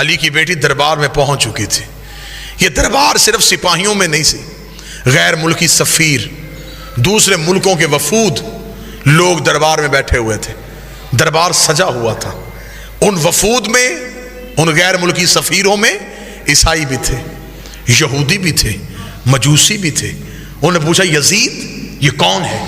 علی کی بیٹی دربار میں پہنچ چکی تھی. یہ دربار صرف سپاہیوں میں نہیں سی، غیر ملکی سفیر، دوسرے ملکوں کے وفود لوگ دربار میں بیٹھے ہوئے تھے. دربار سجا ہوا تھا. ان وفود میں، ان غیر ملکی سفیروں میں عیسائی بھی تھے، یہودی بھی تھے، مجوسی بھی تھے. انہوں نے پوچھا یزید یہ کون ہے؟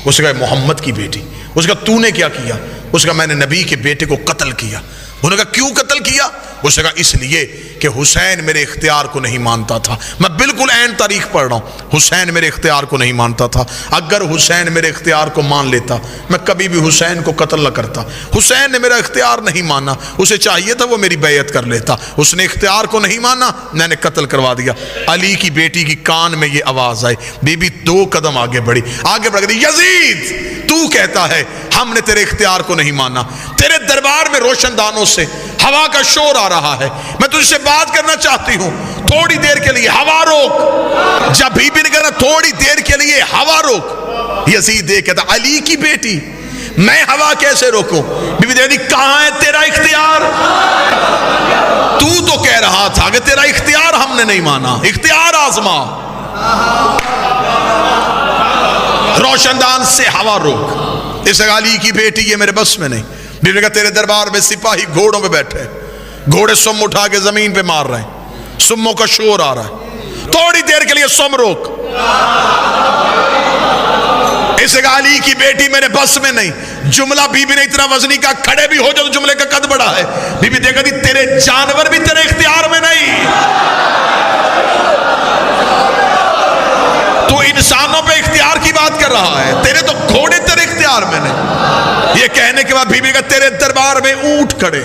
اس نے کہا محمد کی بیٹی. اس نے کہا تو نے کیا کیا؟ اس نے کہا میں نے نبی کے بیٹے کو قتل کیا. انہوں نے کہا کیوں قتل کیا؟ اس نے کہا اس لیے کہ حسین میرے اختیار کو نہیں مانتا تھا. میں بالکل عین تاریخ پڑھ رہا ہوں. حسین میرے اختیار کو نہیں مانتا تھا. اگر حسین میرے اختیار کو مان لیتا میں کبھی بھی حسین کو قتل نہ کرتا. حسین نے میرا اختیار نہیں مانا، اسے چاہیے تھا وہ میری بیعت کر لیتا. اس نے اختیار کو نہیں مانا، میں نے قتل کروا دیا. علی کی بیٹی کی کان میں یہ آواز آئی. بی بی 2 قدم آگے بڑھ گئی. یزید تو کہتا ہے ہم نے تیرے اختیار کو نہیں مانا. تیرے دربار میں روشن دانوں سے ہوا کا شور آ رہا ہے. میں تجھ سے بات کرنا چاہتی ہوں، تھوڑی دیر کے لیے ہوا روک. جب بی بی نے کہا تھوڑی دیر کے لیے ہوا روک، یزید کہتا علی کی بیٹی میں ہوا کیسے روکوں؟ بی بی دیکھتی کہاں ہے تیرا اختیار؟ تو کہہ رہا تھا کہ تیرا اختیار ہم نے نہیں مانا. اختیار آزما. روشن دان سے ہوا روک. اس علی کی بیٹی یہ میرے بس میں نہیں. بی بی نے کہا تیرے دربار میں سپاہی گھوڑوں پہ بیٹھے، گھوڑے سم اٹھا کے زمین پہ مار رہے ہیں، سموں کا شور آ رہا ہے، تھوڑی دیر کے لیے سم روک. اس علی کی بیٹی میرے بس میں نہیں. جملہ بی بی نے اتنا وزنی کا کھڑے بھی ہو جاؤ تو جملے کا قد بڑا ہے. بی بی دیکھا تھی تیرے جانور بھی تیرے اختیار میں نہیں. تو انسانوں پہ اختیار کی بات کر رہا ہے، تیرے تو گھوڑے تیرے اختیار میں نہیں. یہ کہنے کے بعد بی بی کا تیرے دربار میں اونٹ کھڑے،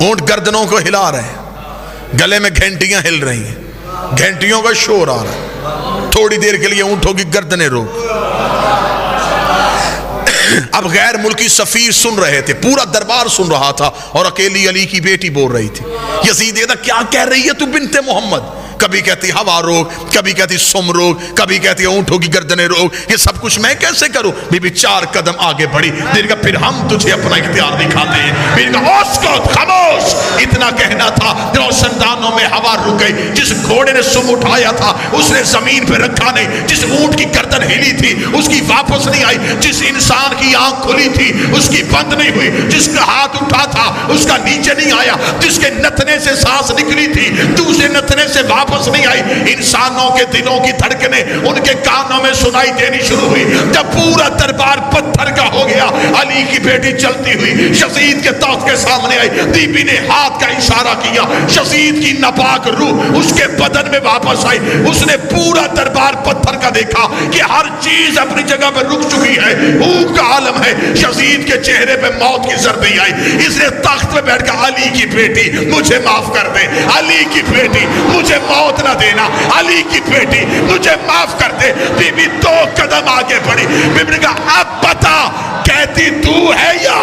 اونٹ گردنوں کو ہلا رہے ہیں، گلے میں گھنٹیاں ہل رہی ہیں، گھنٹیوں کا شور آ رہا ہے. تھوڑی دیر کے لیے اونٹوں کی گردنیں روک. اب غیر ملکی سفیر سن رہے تھے، پورا دربار سن رہا تھا، اور اکیلی علی کی بیٹی بول رہی تھی. یزید کہتا کیا کہہ رہی ہے تو بنت محمد؟ کبھی کہتی ہوا روک، کبھی کہتی سم روک، کبھی کہتی اونٹوں کی گردنیں روک. یہ سب کچھ میں کیسے کروں؟ بی بی 4 قدم آگے بڑھی. دیر کا پھر ہم تجھے اپنا اختیار دکھاتے ہیں. بی کا اسکت خاموش. اتنا کہنا تھا روشن دانوں میں ہوا رک گئی. جس گھوڑے نے سم اٹھایا تھا اس نے زمین پہ رکھا نہیں. جس اونٹ کی گردن ہلی تھی اس کی واپس نہیں آئی. جس انسان کی آنکھ کھلی تھی اس کی بند نہیں ہوئی. جس کا ہاتھ اٹھا تھا اس کا نیچے نہیں آیا. جس کے نتنے سے سانس نکلی تھی دوسرے نتنے سے واپس نہیں آئی. انسانوں کے دلوں کی دھڑکنیں ان کے کانوں میں سنائی دینی شروع ہوئی. جب پورا دربار پتھر کا ہو گیا، علی کی بیٹی چلتی ہوئی یزید کے تخت کے سامنے آئی. بی بی نے ہاتھ کا اشارہ کیا، یزید کی ناپاک روح اس کے بدن میں واپس آئی. اس نے پورا دربار پتھر کا دیکھا کہ ہر چیز اپنی جگہ پہ رک چکی ہے، بھوک کا عالم ہے. یزید کے چہرے پہ موت کی زردی آئی. اس نے تخت پہ بیٹھ کر علی کی بیٹی مجھے معاف کر دے، علی کی بیٹی مجھے موت نہ دینا، علی کی بیٹی مجھے معاف کر دے. بی بی 2 قدم آگے بڑھی. بی بی نے کہا اب بتا کہتی تو ہے یا